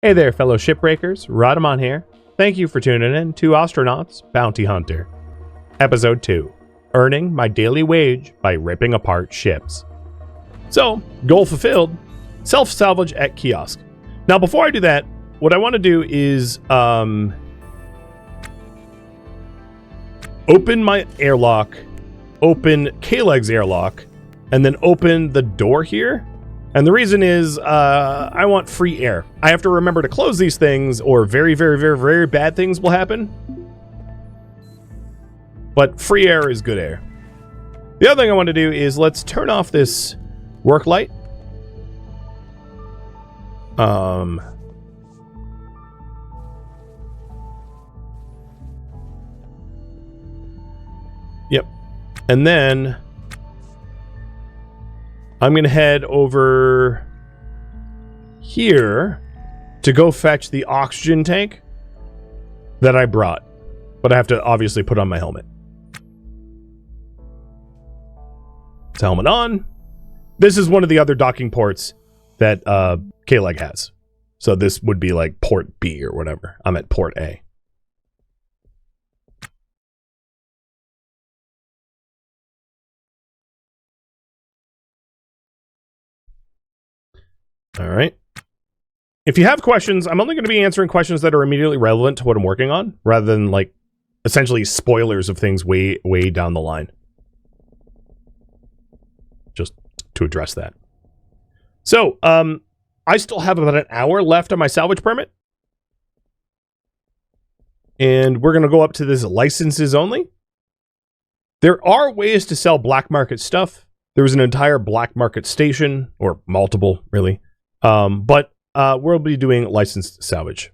Hey there, fellow shipbreakers. Rhadamant here. Thank you for tuning in to Ostranauts Bounty Hunter. Episode 2. Earning my daily wage by ripping apart ships. So, goal fulfilled. Self-salvage at kiosk. Now, before I do that, what I want to do is open my airlock, open K-Leg's airlock, and then open the door here. And the reason is I want free air. I have to remember to close these things or very, very, very, very bad things will happen. But free air is good air. The other thing I want to do is let's turn off this work light. Yep. And then I'm going to head over here to go fetch the oxygen tank that I brought. But I have to obviously put on my helmet. It's helmet on. This is one of the other docking ports that K-Leg has. So this would be like port B or whatever. I'm at port A. All right. If you have questions, I'm only going to be answering questions that are immediately relevant to what I'm working on, rather than like essentially spoilers of things way down the line. Just to address that. So, I still have about an hour left on my salvage permit. And we're going to go up to this licenses only. There are ways to sell black market stuff. There was an entire black market station, or multiple, really. But we'll be doing licensed salvage.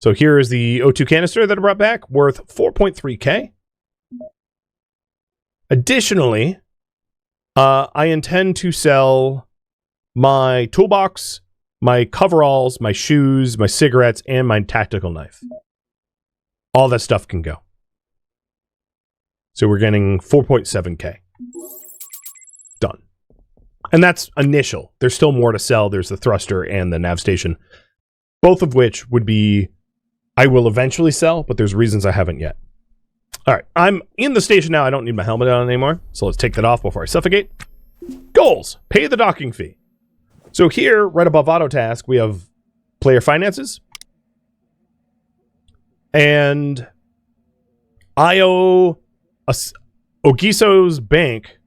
So here is the O2 canister that I brought back, worth 4.3k. Additionally, I intend to sell my toolbox, my coveralls, my shoes, my cigarettes, and my tactical knife. All that stuff can go. So we're getting 4.7k. Done. And that's initial. There's still more to sell. There's the thruster and the nav station. Both of which would be, I will eventually sell, but there's reasons I haven't yet. All right, I'm in the station now. I don't need my helmet on anymore. So let's take that off before I suffocate. Goals. Pay the docking fee. So here, right above auto task, we have player finances. And I owe Ogiso's bank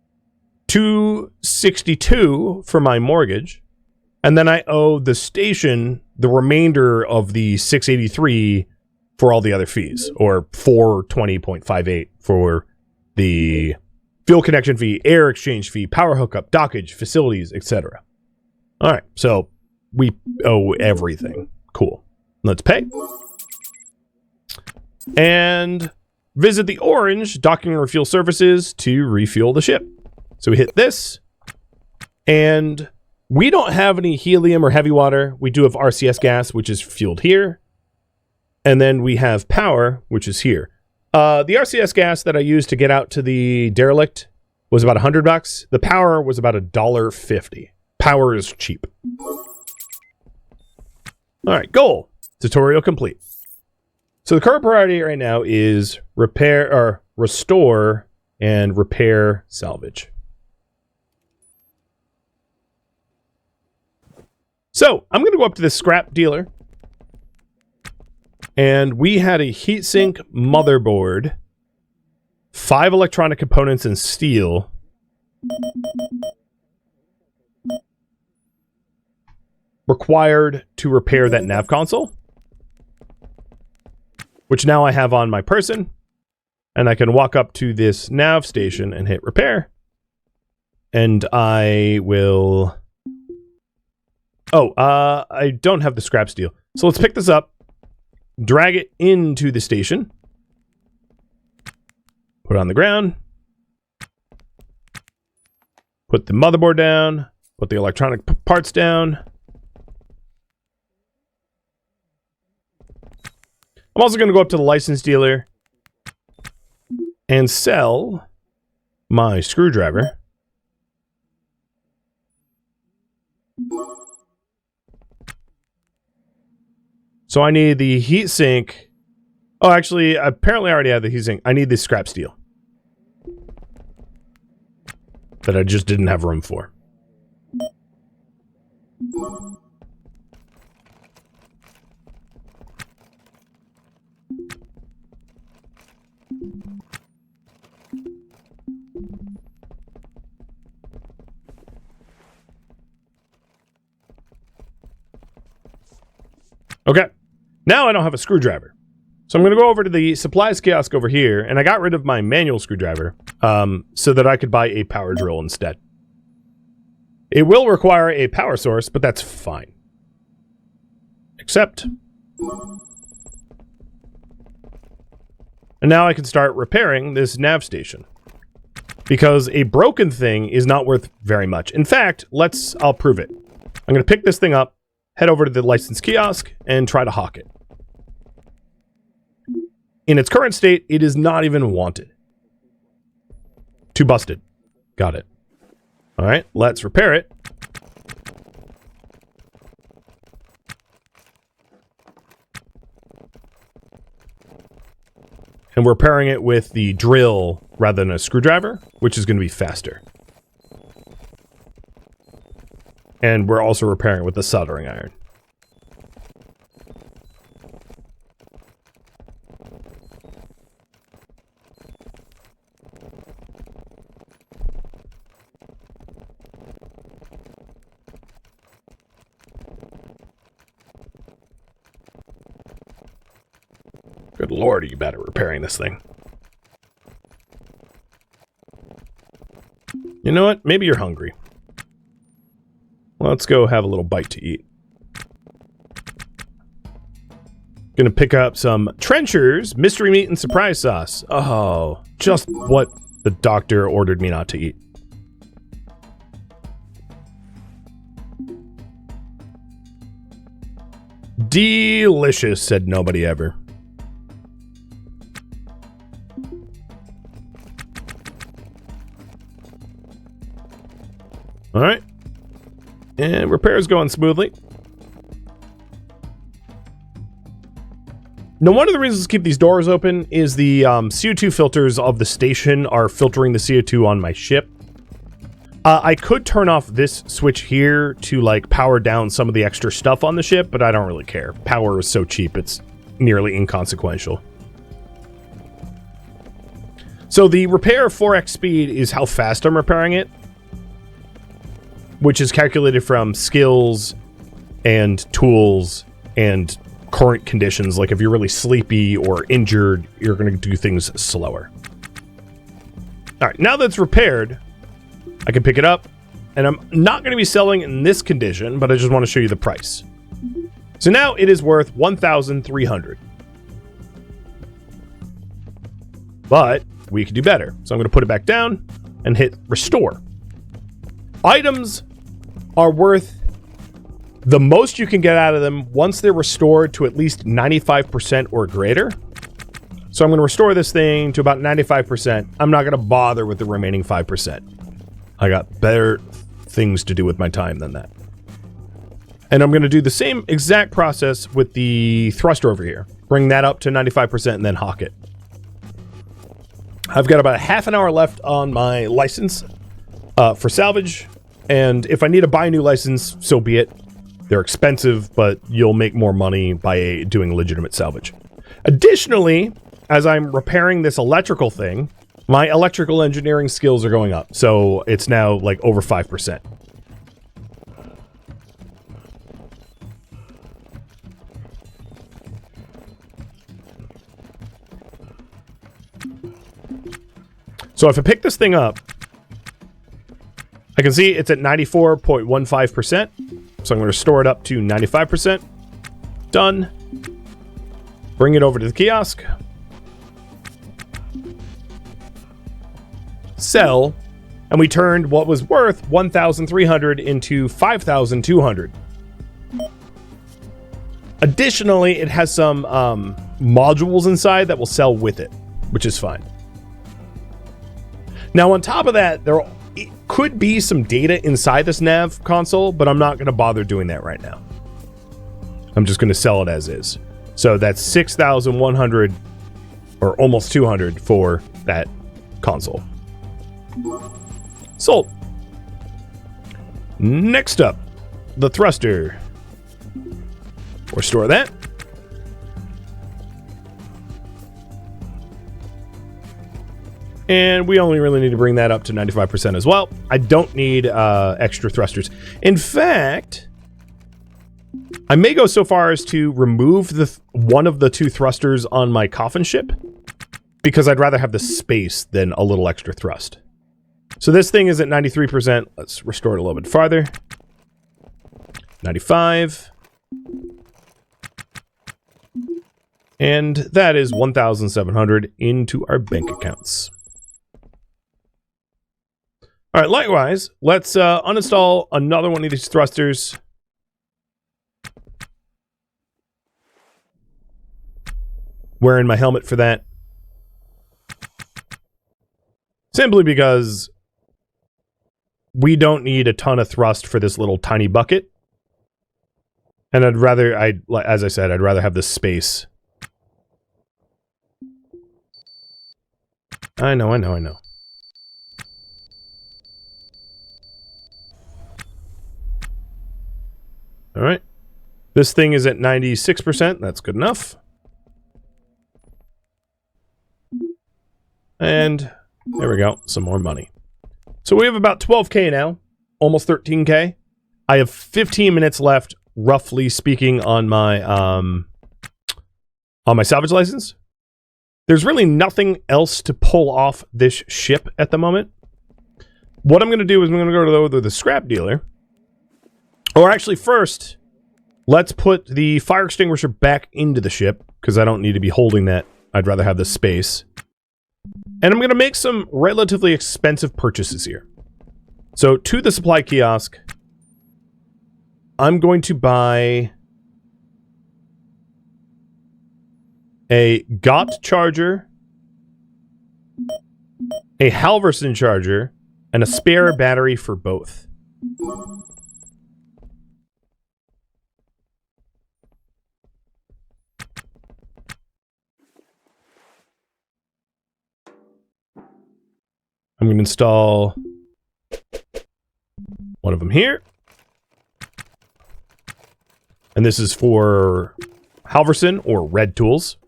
$262 for my mortgage. And then I owe the station the remainder of the $683 for all the other fees, or $420.58 for the fuel connection fee, air exchange fee, power hookup, dockage, facilities, etc. All right, so we owe everything. Cool. Let's pay. And visit the orange docking and refuel services to refuel the ship. So we hit this, and we don't have any helium or heavy water. We do have RCS gas, which is fueled here. And then we have power, which is here. The RCS gas that I used to get out to the derelict was about $100. The power was about $1.50. Power is cheap. All right, goal. Tutorial complete. So the current priority right now is repair, or restore and repair salvage. So I'm going to go up to this scrap dealer. And we had a heatsink motherboard, 5 electronic components and steel, required to repair that nav console, which now I have on my person. And I can walk up to this nav station and hit repair. And I will... Oh, I don't have the scrap steel. So let's pick this up. Drag it into the station. Put it on the ground. Put the motherboard down. Put the electronic parts down. I'm also going to go up to the license dealer and sell my screwdriver So I need the heatsink. Oh, actually, apparently I already have the heatsink. I need the scrap steel that I just didn't have room for. Okay, now I don't have a screwdriver. So I'm going to go over to the supplies kiosk over here, and I got rid of my manual screwdriver so that I could buy a power drill instead. It will require a power source, but that's fine. Except... And now I can start repairing this nav station. Because a broken thing is not worth very much. In fact, I'll prove it. I'm going to pick this thing up, head over to the license kiosk, and try to hawk it. In its current state, it is not even wanted. Too busted. Got it. All right, let's repair it. And we're repairing it with the drill rather than a screwdriver, which is going to be faster. And we're also repairing it with the soldering iron. Good lord, are you bad at repairing this thing? You know what? Maybe you're hungry. Let's go have a little bite to eat. Gonna pick up some trenchers, mystery meat, and surprise sauce. Oh, just what the doctor ordered me not to eat. Delicious, said nobody ever. All right. And repair's going smoothly. Now, one of the reasons to keep these doors open is the CO2 filters of the station are filtering the CO2 on my ship. I could turn off this switch here to, like, power down some of the extra stuff on the ship, but I don't really care. Power is so cheap, it's nearly inconsequential. So the repair 4x speed is how fast I'm repairing it, which is calculated from skills and tools and current conditions. Like if you're really sleepy or injured, you're going to do things slower. All right, now that's repaired, I can pick it up, and I'm not going to be selling in this condition, but I just want to show you the price. So now it is worth 1,300. But we can do better. So I'm going to put it back down and hit restore. Items are worth the most you can get out of them once they're restored to at least 95% or greater. So I'm going to restore this thing to about 95%. I'm not going to bother with the remaining 5%. I got better things to do with my time than that. And I'm going to do the same exact process with the thruster over here. Bring that up to 95% and then hawk it. I've got about half an hour left on my license for salvage. And if I need to buy a new license, so be it. They're expensive, but you'll make more money by doing legitimate salvage. Additionally, as I'm repairing this electrical thing, my electrical engineering skills are going up. So it's now like over 5%. So if I pick this thing up, I can see it's at 94.15%. So I'm going to store it up to 95%. Done. Bring it over to the kiosk. Sell. And we turned what was worth 1,300 into 5,200. Additionally, it has some modules inside that will sell with it, which is fine. Now, on top of that, there could be some data inside this nav console, but I'm not going to bother doing that right now. I'm I'm just going to sell it as is. So that's 6,100 or almost 200 for that console. Sold. Next up, the thruster. Restore that. And we only really need to bring that up to 95% as well. I don't need extra thrusters. In fact, I may go so far as to remove one of the two thrusters on my coffin ship, because I'd rather have the space than a little extra thrust. So this thing is at 93%. Let's restore it a little bit farther. 95. And that is 1,700 into our bank accounts. All right, likewise, let's uninstall another one of these thrusters. Wearing my helmet for that. Simply because we don't need a ton of thrust for this little tiny bucket. And as I said, I'd rather have the space. I know. All right. This thing is at 96%. That's good enough. And there we go. Some more money. So we have about 12K now. Almost 13K. I have 15 minutes left, roughly speaking, on my salvage license. There's really nothing else to pull off this ship at the moment. What I'm going to do is I'm going to go to the scrap dealer. Or actually, first, let's put the fire extinguisher back into the ship, because I don't need to be holding that. I'd rather have the space. And I'm going to make some relatively expensive purchases here. So, to the supply kiosk, I'm going to buy a GOT charger, a Halverson charger, and a spare battery for both. I'm going to install one of them here. And this is for Halverson or Red Tools.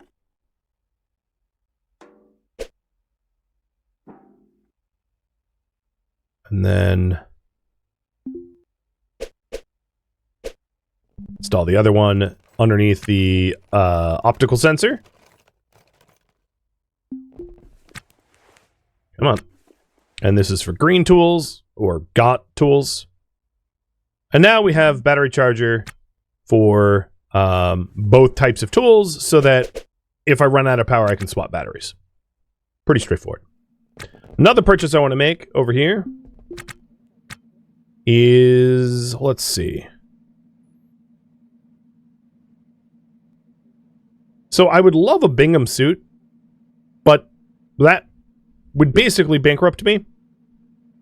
And then install the other one underneath the optical sensor. Come on. And this is for Green Tools or GOT Tools. And now we have battery charger for both types of tools, so that if I run out of power, I can swap batteries. Pretty straightforward. Another purchase I want to make over here is, let's see. So I would love a Bingham suit, but that would basically bankrupt me.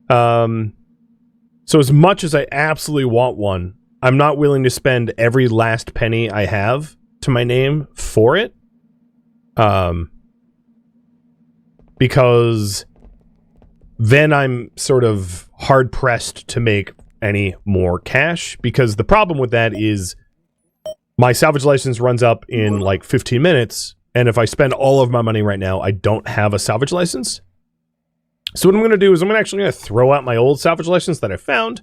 So as much as I absolutely want one, I'm not willing to spend every last penny I have to my name for it. Because then I'm sort of hard-pressed to make any more cash. Because the problem with that is my salvage license runs up in like 15 minutes. And if I spend all of my money right now, I don't have a salvage license. So what I'm going to do is I'm actually going to throw out my old salvage license that I found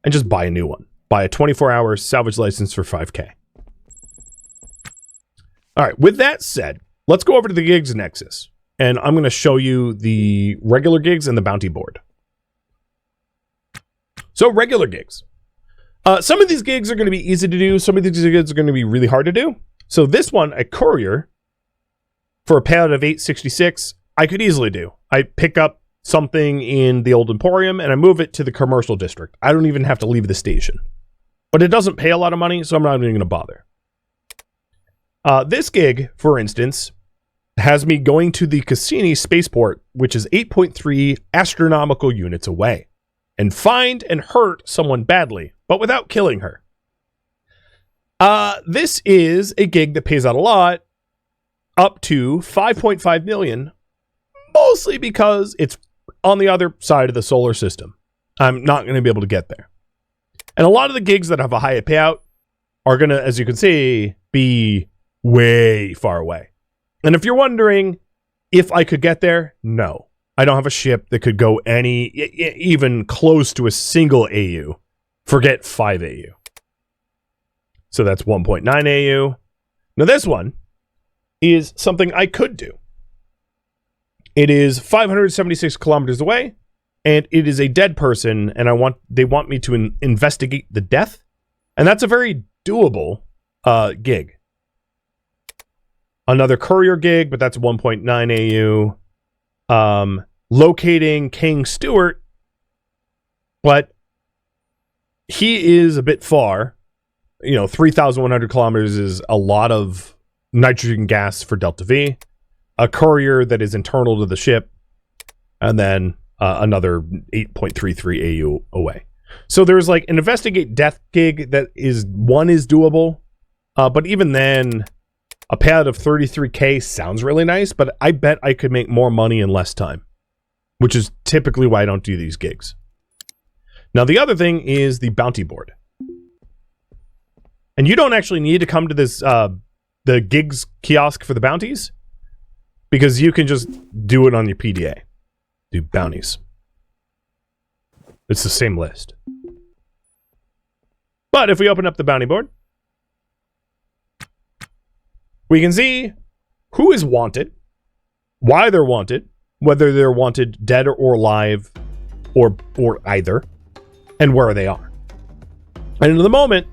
and just buy a new one. Buy a 24-hour salvage license for 5K. All right, with that said, let's go over to the gigs nexus. And I'm going to show you the regular gigs and the bounty board. So regular gigs. Some of these gigs are going to be easy to do. Some of these gigs are going to be really hard to do. So this one, a courier, for a payout of 866, I could easily do. I pick up something in the old Emporium and I move it to the commercial district. I don't even have to leave the station. But it doesn't pay a lot of money, so I'm not even going to bother. This gig, for instance, has me going to the Cassini spaceport, which is 8.3 astronomical units away, and find and hurt someone badly, but without killing her. This is a gig that pays out a lot, up to 5.5 million, mostly because it's on the other side of the solar system. I'm not going to be able to get there. And a lot of the gigs that have a higher payout are going to, as you can see, be way far away. And if you're wondering if I could get there, no. I don't have a ship that could go even close to a single AU. Forget 5 AU. So that's 1.9 AU. Now this one is something I could do. It is 576 kilometers away, and it is a dead person, and they want me to investigate the death, and that's a very doable gig. Another courier gig, but that's 1.9 AU. Locating King Stewart, but he is a bit far. 3,100 kilometers is a lot of nitrogen gas for Delta V. A courier that is internal to the ship, and then another 8.33 AU away. So there's like an investigate death gig that is doable, but even then, a payout of 33k sounds really nice, but I bet I could make more money in less time, which is typically why I don't do these gigs. Now the other thing is the bounty board, and you don't actually need to come to this the gigs kiosk for the bounties, because you can just do it on your PDA. Do bounties. It's the same list. But if we open up the bounty board, we can see who is wanted, why they're wanted, whether they're wanted dead or alive, or either, and where they are. And in the moment,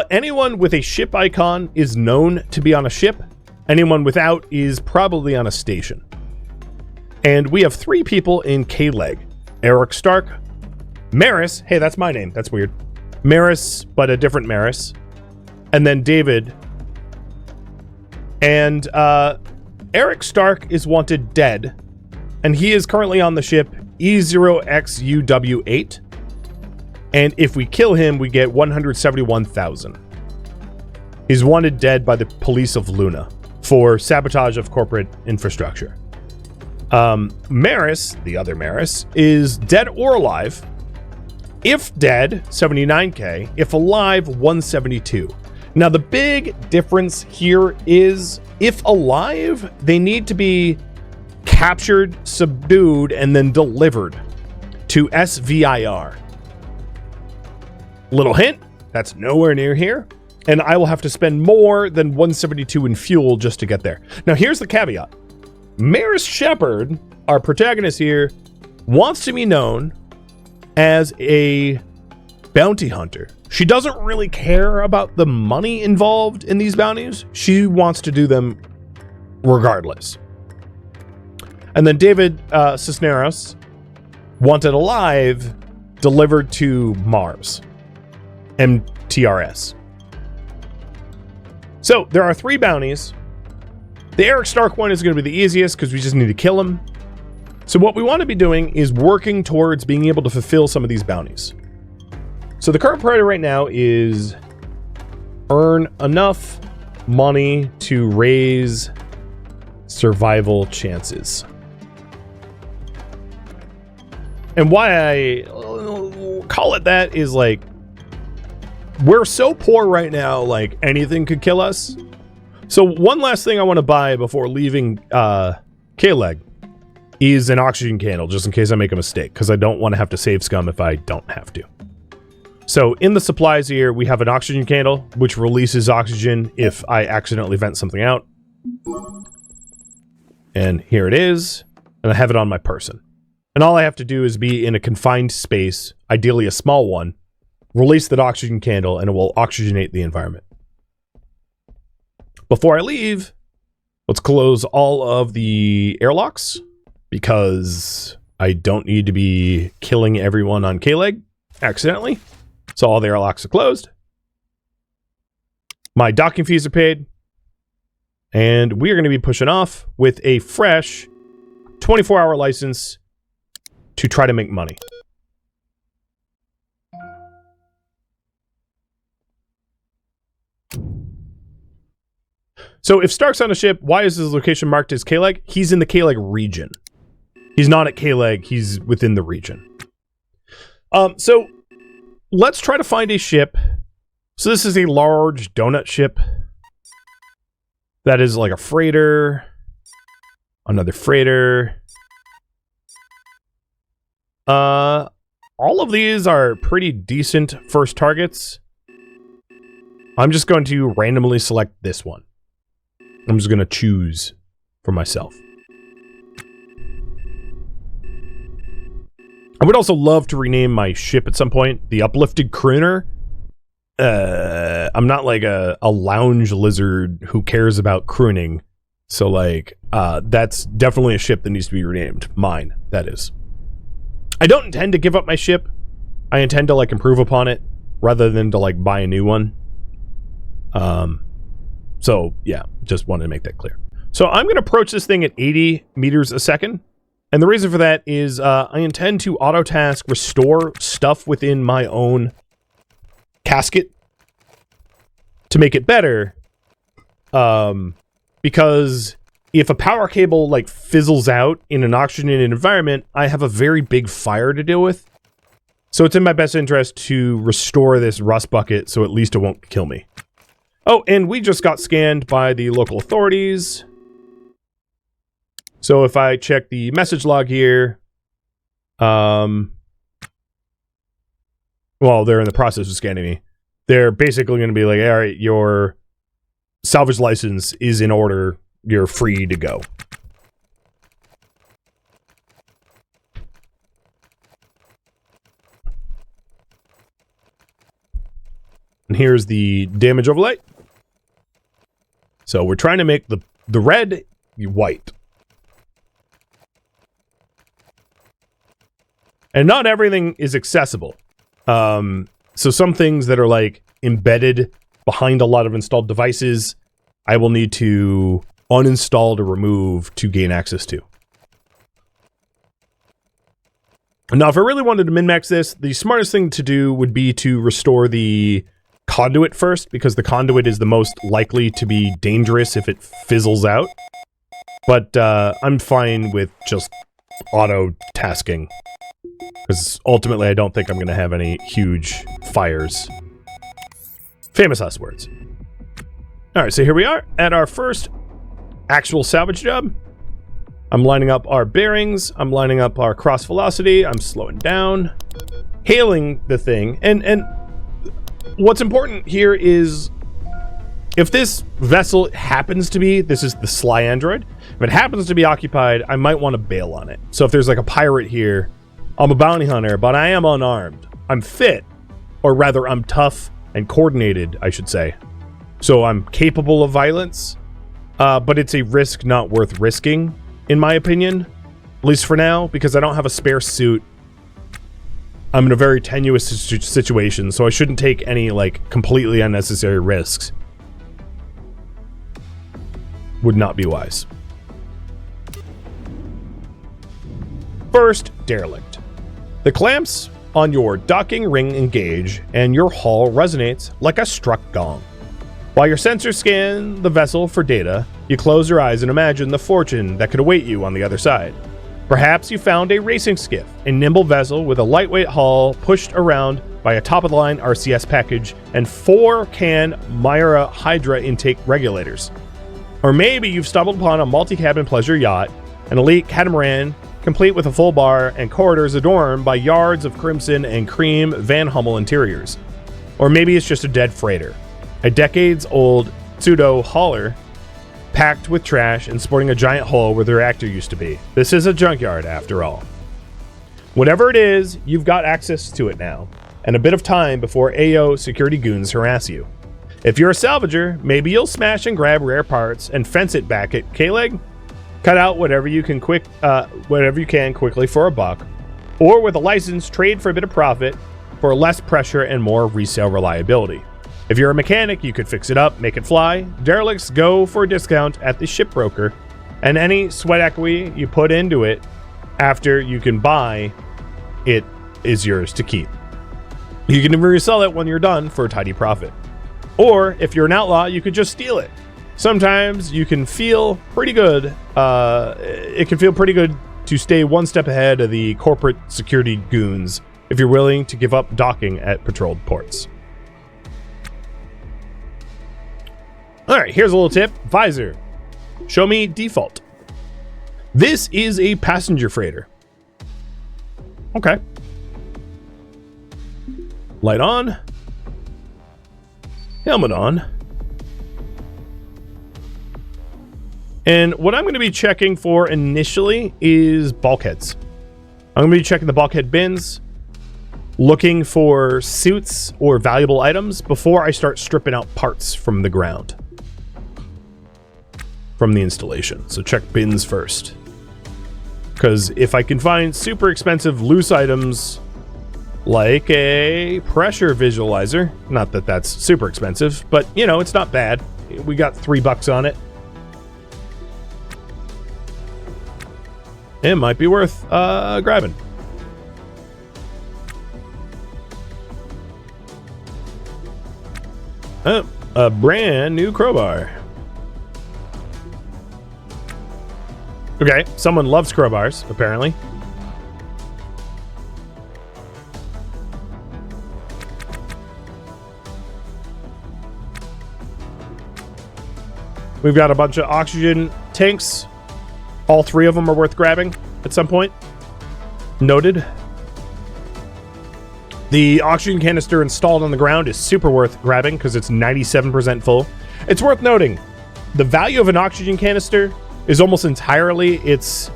anyone with a ship icon is known to be on a ship. Anyone without is probably on a station. And we have 3 people in K-Leg. Eric Stark, Maris, hey, that's my name, that's weird. Maris, but a different Maris. And then David. And Eric Stark is wanted dead, and he is currently on the ship E0XUW8. And if we kill him, we get 171,000. He's wanted dead by the police of Luna for sabotage of corporate infrastructure. Maris, the other Maris, is dead or alive. If dead, 79k. If alive, 172. Now, the big difference here is, if alive, they need to be captured, subdued, and then delivered to SVIR. Little hint, that's nowhere near here, and I will have to spend more than 172 in fuel just to get there. Now, here's the caveat. Maris Sheppard, our protagonist here, wants to be known as a bounty hunter. She doesn't really care about the money involved in these bounties. She wants to do them regardless. And then David Cisneros, wanted alive, delivered to Mars. MTRS. So there are 3 bounties. The Eric Stark one is going to be the easiest because we just need to kill him. So what we want to be doing is working towards being able to fulfill some of these bounties. So the current priority right now is earn enough money to raise survival chances. And why I call it that is, like, we're so poor right now, like anything could kill us. So one last thing I want to buy before leaving K-Leg is an oxygen candle, just in case I make a mistake, because I don't want to have to save scum if I don't have to. So in the supplies here, we have an oxygen candle, which releases oxygen if I accidentally vent something out. And here it is, and I have it on my person. And all I have to do is be in a confined space, ideally a small one, release that oxygen candle, and it will oxygenate the environment. Before I leave, let's close all of the airlocks, because I don't need to be killing everyone on K-Leg accidentally. So all the airlocks are closed. My docking fees are paid. And we are going to be pushing off with a fresh 24-hour license to try to make money. So if Stark's on a ship, why is his location marked as K-Leg? He's in the K-Leg region. He's not at K-Leg, he's within the region. So let's try to find a ship. So this is a large donut ship. That is like a freighter. Another freighter. All of these are pretty decent first targets. I'm just going to randomly select this one. I'm just going to choose for myself. I would also love to rename my ship at some point. The Uplifted Crooner. I'm not like a lounge lizard who cares about crooning. So like, that's definitely a ship that needs to be renamed. Mine, that is. I don't intend to give up my ship. I intend to like improve upon it rather than to like buy a new one. So yeah, just wanted to make that clear. So I'm going to approach this thing at 80 meters a second. And the reason for that is I intend to auto-task restore stuff within my own casket to make it better. Because if a power cable like fizzles out in an oxygenated environment, I have a very big fire to deal with. So it's in my best interest to restore this rust bucket so at least it won't kill me. Oh, and we just got scanned by the local authorities. So if I check the message log here, well, they're in the process of scanning me. They're basically going to be like, all right, your salvage license is in order. You're free to go. And here's the damage overlay. So we're trying to make the red white. And not everything is accessible. So some things that are like embedded behind a lot of installed devices, I will need to uninstall or remove to gain access to. Now, if I really wanted to min-max this, the smartest thing to do would be to restore the conduit first, because the conduit is the most likely to be dangerous if it fizzles out. But I'm fine with just auto-tasking, because ultimately I don't think I'm going to have any huge fires. Famous last words. Alright, so here we are at our first actual salvage job. I'm lining up our bearings, I'm lining up our cross velocity, I'm slowing down, hailing the thing, and what's important here is if this vessel happens to be, this is the Sly Android, if it happens to be occupied, I might want to bail on it. So if there's like a pirate here, I'm a bounty hunter, but I am unarmed. I'm fit, or rather I'm tough and coordinated, I should say. So I'm capable of violence, but it's a risk not worth risking, in my opinion. At least for now, because I don't have a spare suit. I'm in a very tenuous situation, so I shouldn't take any, like, completely unnecessary risks. Would not be wise. First, derelict. The clamps on your docking ring engage, and your hull resonates like a struck gong. While your sensors scan the vessel for data, you close your eyes and imagine the fortune that could await you on the other side. Perhaps you found a racing skiff, a nimble vessel with a lightweight hull pushed around by a top-of-the-line RCS package and 4-can Myra Hydra intake regulators. Or maybe you've stumbled upon a multi-cabin pleasure yacht, an elite catamaran complete with a full bar and corridors adorned by yards of crimson and cream Van Hummel interiors. Or maybe it's just a dead freighter, a decades-old pseudo-hauler packed with trash and sporting a giant hole where the reactor used to be. This is a junkyard, after all. Whatever it is, you've got access to it now, and a bit of time before AO security goons harass you. If you're a salvager, maybe you'll smash and grab rare parts and fence it back at K-Leg, cut out whatever you can quickly for a buck, or with a license, trade for a bit of profit for less pressure and more resale reliability. If you're a mechanic, you could fix it up, make it fly. Derelicts go for a discount at the shipbroker, and any sweat equity you put into it after you can buy it is yours to keep. You can even resell it when you're done for a tidy profit. Or, if you're an outlaw, you could just steal it. sometimes you can feel pretty good. It can feel pretty good to stay one step ahead of the corporate security goons if you're willing to give up docking at patrolled ports. Alright, here's a little tip. Visor. Show me default. This is a passenger freighter. Okay. Light on. Helmet on. And what I'm going to be checking for initially is bulkheads. I'm going to be checking the bulkhead bins, looking for suits or valuable items before I start stripping out parts from the ground. From the installation. So check bins first. Because if I can find super expensive loose items like a pressure visualizer, not that that's super expensive, but you know, it's not bad. We got $3 on it. It might be worth grabbing. Oh, a brand new crowbar. Okay, someone loves crowbars, apparently. We've got a bunch of oxygen tanks. All 3 of them are worth grabbing at some point. Noted. The oxygen canister installed on the ground is super worth grabbing because it's 97% full. It's worth noting, the value of an oxygen canister is almost entirely its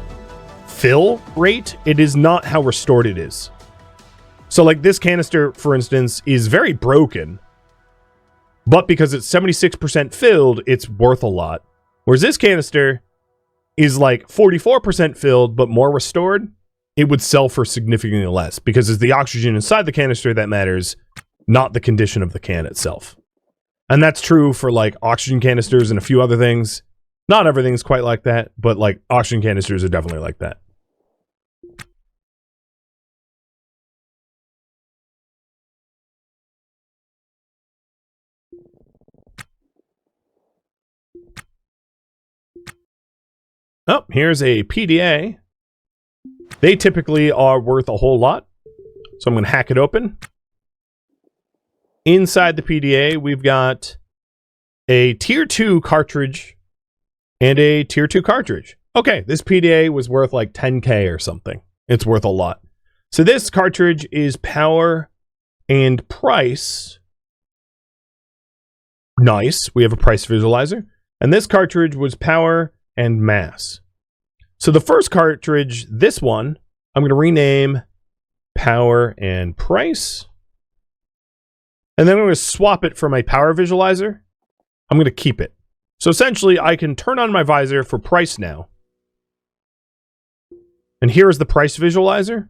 fill rate. It is not how restored it is. So like this canister, for instance, is very broken, but because it's 76% filled, it's worth a lot. Whereas this canister is like 44% filled, but more restored, it would sell for significantly less because it's the oxygen inside the canister that matters, not the condition of the can itself. And that's true for like oxygen canisters and a few other things. Not everything's quite like that, but like oxygen canisters are definitely like that. Oh, here's a PDA. They typically are worth a whole lot. So I'm going to hack it open. Inside the PDA, we've got a tier 2 cartridge and a tier 2 cartridge. Okay, this PDA was worth like 10K or something. It's worth a lot. So this cartridge is power and price. Nice. We have a price visualizer. And this cartridge was power and mass. So the first cartridge, this one, I'm going to rename power and price. And then I'm going to swap it for my power visualizer. I'm going to keep it. So essentially, I can turn on my visor for price now. And here is the price visualizer.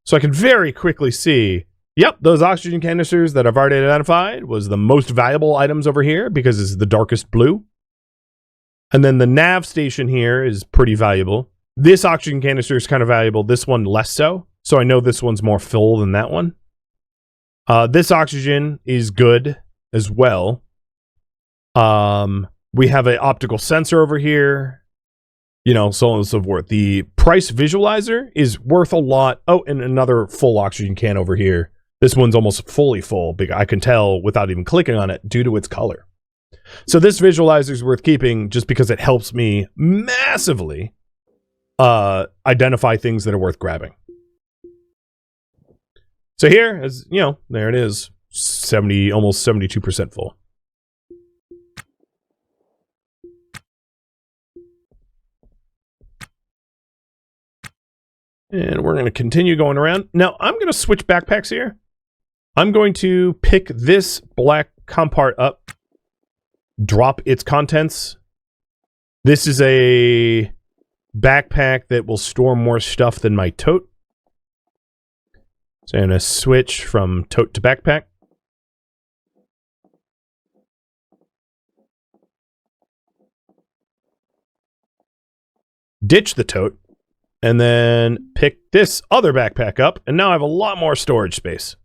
So I can very quickly see, yep, those oxygen canisters that I've already identified was the most valuable items over here because it's the darkest blue. And then the nav station here is pretty valuable. This oxygen canister is kind of valuable. This one less so. So I know this one's more full than that one. This oxygen is good as well. We have an optical sensor over here, you know, so on and so forth. The price visualizer is worth a lot. Oh, and another full oxygen can over here. This one's almost fully full. I can tell without even clicking on it due to its color. So this visualizer is worth keeping just because it helps me massively identify things that are worth grabbing. So here, as you know, there it is, almost 72% full. And we're going to continue going around. Now, I'm going to switch backpacks here. I'm going to pick this black compart up, drop its contents. This is a backpack that will store more stuff than my tote. So I'm going to switch from tote to backpack. Ditch the tote. And then pick this other backpack up, and now I have a lot more storage space.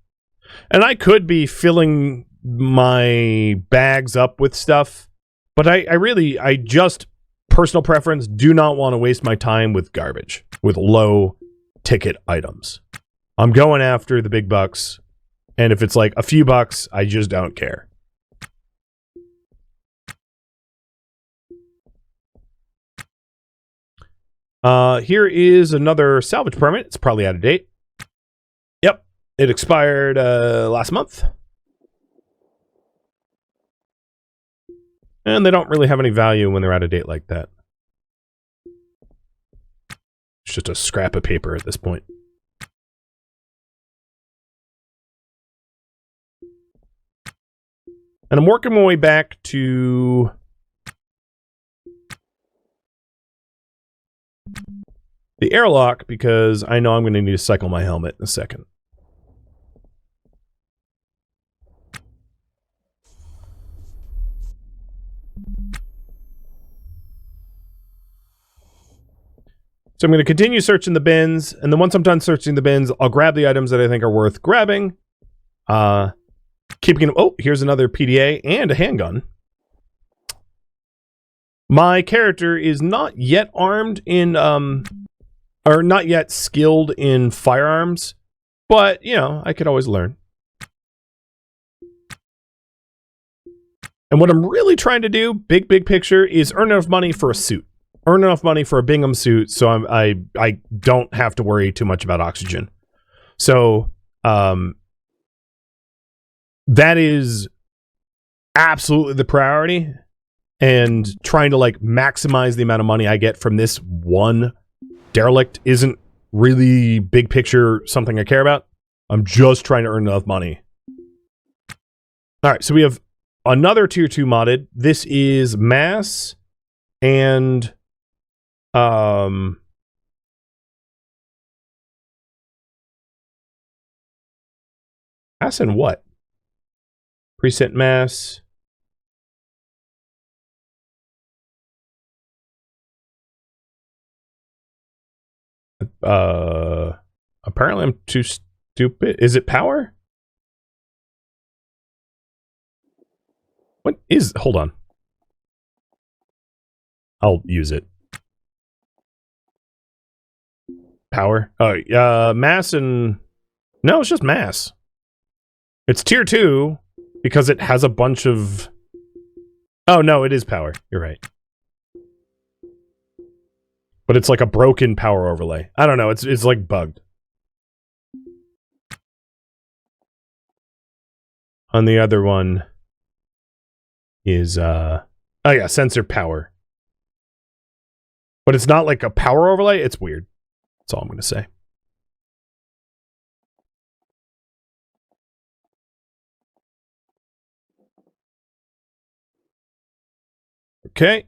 And I could be filling my bags up with stuff But I just, personal preference, do not want to waste my time with garbage, with low ticket items. I'm going after the big bucks, and if it's like a few bucks, I just don't care. Here is another salvage permit. It's probably out of date. Yep, it expired last month. And they don't really have any value when they're out of date like that. It's just a scrap of paper at this point. And I'm working my way back to the airlock because I know I'm going to need to cycle my helmet in a second. So I'm going to continue searching the bins, and then once I'm done searching the bins, I'll grab the items that I think are worth grabbing. Keeping them. Oh, here's another PDA and a handgun. My character is not yet armed in, or not yet skilled in firearms, but, you know, I could always learn. And what I'm really trying to do, big picture, is earn enough money for a suit. Earn enough money for a Bingham suit so I don't have to worry too much about oxygen. So, that is absolutely the priority, and trying to like maximize the amount of money I get from this one derelict isn't really big picture something I care about. I'm just trying to earn enough money. All right, so we have another tier 2 modded. This is mass and mass and what? Preset mass. Apparently I'm too stupid. Is it power? What is, hold on. I'll use it. Power. Oh, mass and, no, it's just mass. It's tier 2 because it has a bunch of, oh no, it is power. You're right. But it's like a broken power overlay. I don't know, it's like bugged. On the other one is oh yeah, sensor power. But it's not like a power overlay, it's weird. That's all I'm gonna say. Okay,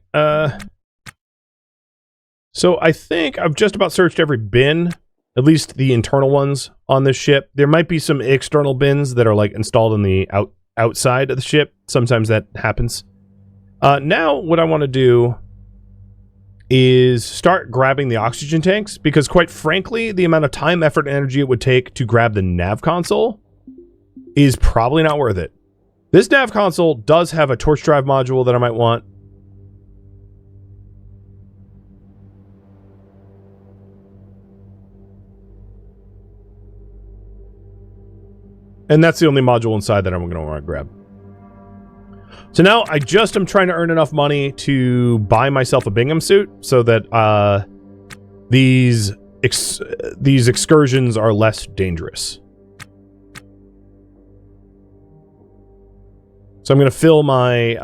so I think I've just about searched every bin, at least the internal ones on this ship. There might be some external bins that are like installed in the outside of the ship. Sometimes that happens. Now what I want to do is start grabbing the oxygen tanks, because quite frankly, the amount of time, effort, and energy it would take to grab the nav console is probably not worth it. This nav console does have a torch drive module that I might want. And that's the only module inside that I'm going to want to grab. So now I just am trying to earn enough money to buy myself a Bingham suit so that these excursions are less dangerous. So I'm going to fill my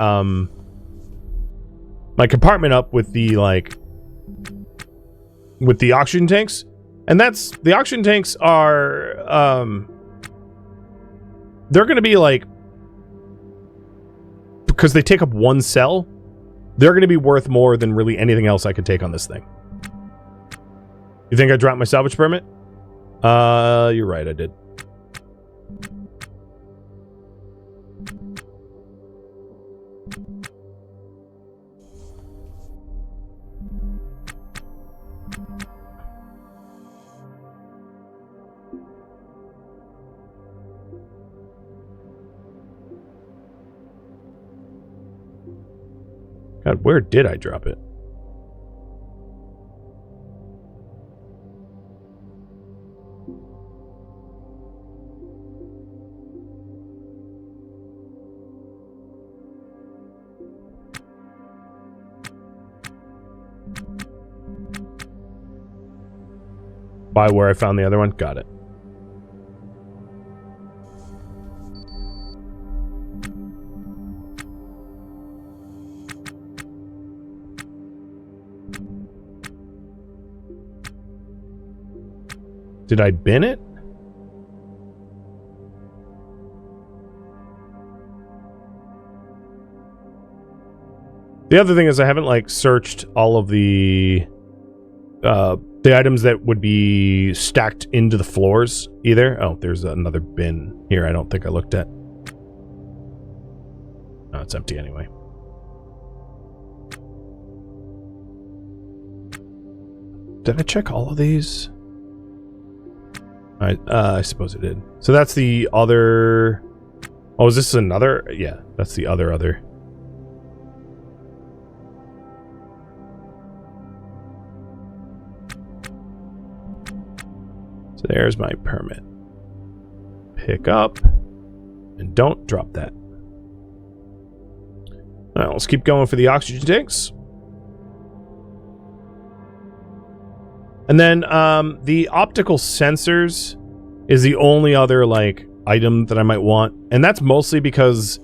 my compartment up with the oxygen tanks, and the oxygen tanks are they're going to be like, because they take up one cell, they're going to be worth more than really anything else I could take on this thing. You think I dropped my salvage permit? You're right, I did. God, where did I drop it? By where I found the other one? Got it. Did I bin it? The other thing is I haven't like searched all of the items that would be stacked into the floors either. Oh, there's another bin here I don't think I looked at. Oh, it's empty anyway. Did I check all of these? I suppose it did. So that's the other... Oh, is this another? Yeah, that's the other. So there's my permit. Pick up. And don't drop that. Alright, let's keep going for the oxygen tanks. And then the optical sensors is the only other like item that I might want. And that's mostly because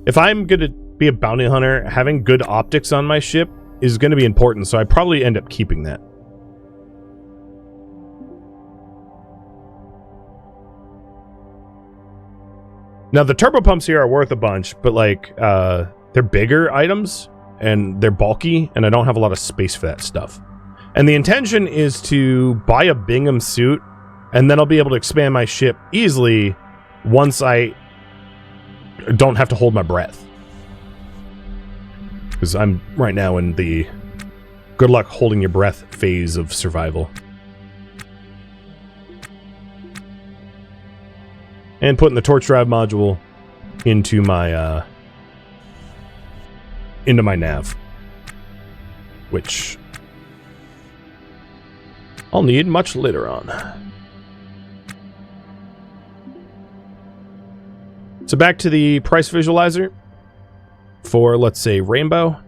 if I'm going to be a bounty hunter, having good optics on my ship is going to be important. So I probably end up keeping that. Now the turbo pumps here are worth a bunch, but like they're bigger items and they're bulky and I don't have a lot of space for that stuff. And the intention is to buy a Bingham suit, and then I'll be able to expand my ship easily once I don't have to hold my breath. Because I'm right now in the good luck holding your breath phase of survival. And putting the torch drive module into my nav. Which I'll need much later on. So back to the price visualizer for, let's say, rainbow.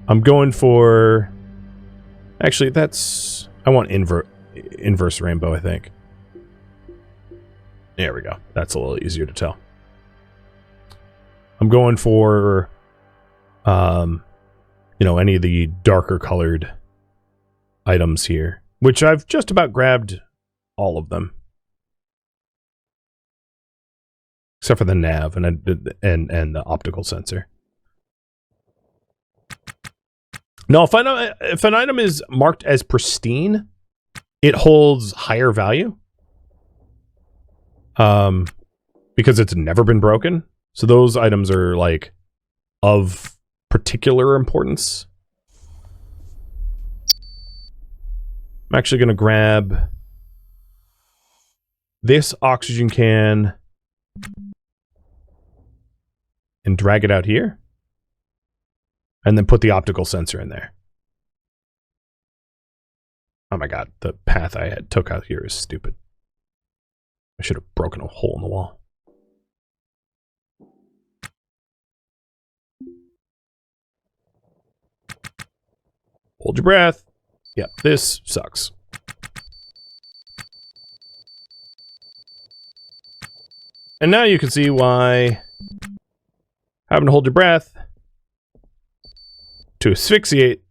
I'm going for... Actually, that's... I want inverse rainbow, I think. There we go. That's a little easier to tell. I'm going for, you know, any of the darker colored items here, which I've just about grabbed all of them. Except for the nav and the optical sensor. No, if an item is marked as pristine, it holds higher value. Because it's never been broken. So those items are like of particular importance. I'm actually going to grab this oxygen can and drag it out here. And then put the optical sensor in there. Oh my god, the path I took out here is stupid. I should have broken a hole in the wall. Hold your breath. Yep, this sucks. And now you can see why having to hold your breath to asphyxiate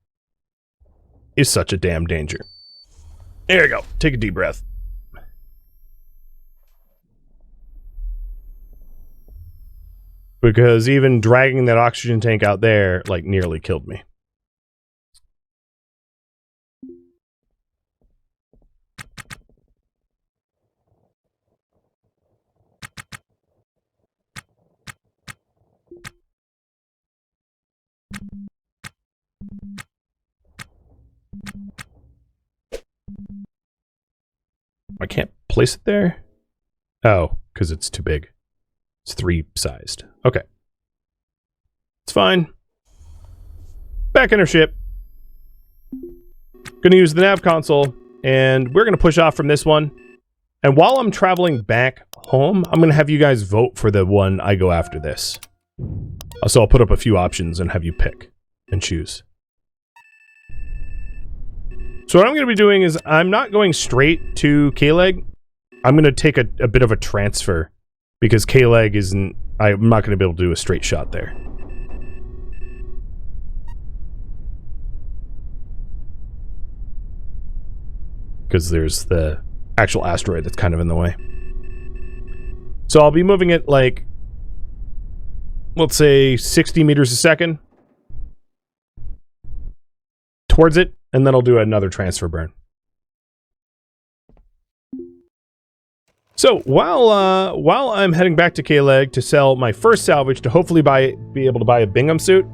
is such a damn danger. There you go. Take a deep breath. Because even dragging that oxygen tank out there, like, nearly killed me. I can't place it there? Oh, because it's too big. It's 3 sized. Okay. It's fine. back in our ship. Going to use the nav console, and we're going to push off from this one. And while I'm traveling back home, I'm going to have you guys vote for the one I go after this. So I'll put up a few options and have you pick and choose. So what I'm going to be doing is I'm not going straight to K-Leg. I'm going to take a bit of a transfer because K-Leg isn't... I'm not going to be able to do a straight shot there. Because there's the actual asteroid that's kind of in the way. So I'll be moving it like, let's say 60 meters a second towards it, and then I'll do another transfer burn. So while I'm heading back to K-Leg to sell my first salvage to hopefully be able to buy a Bingham suit.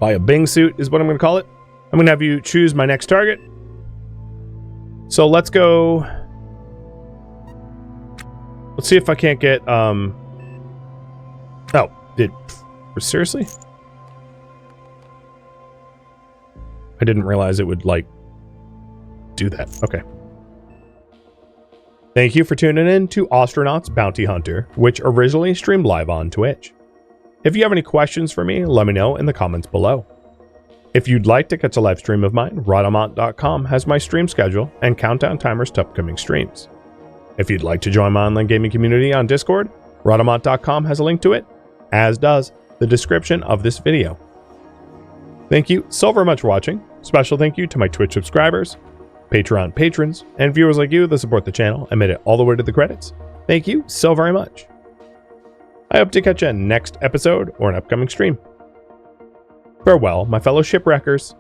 Buy a Bing suit is what I'm going to call it. I'm going to have you choose my next target. So let's go. Let's see if I can't get, oh, seriously? I didn't realize it would, like, do that. Okay. Thank you for tuning in to Ostranauts Bounty Hunter, which originally streamed live on Twitch. If you have any questions for me, let me know in the comments below. If you'd like to catch a live stream of mine, Rhadamant.com has my stream schedule and countdown timers to upcoming streams. If you'd like to join my online gaming community on Discord, Rhadamant.com has a link to it, as does the description of this video. Thank you so very much for watching. Special thank you to my Twitch subscribers, Patreon patrons, and viewers like you that support the channel and made it all the way to the credits. Thank you so very much. I hope to catch you in next episode or an upcoming stream. Farewell, my fellow shipwreckers.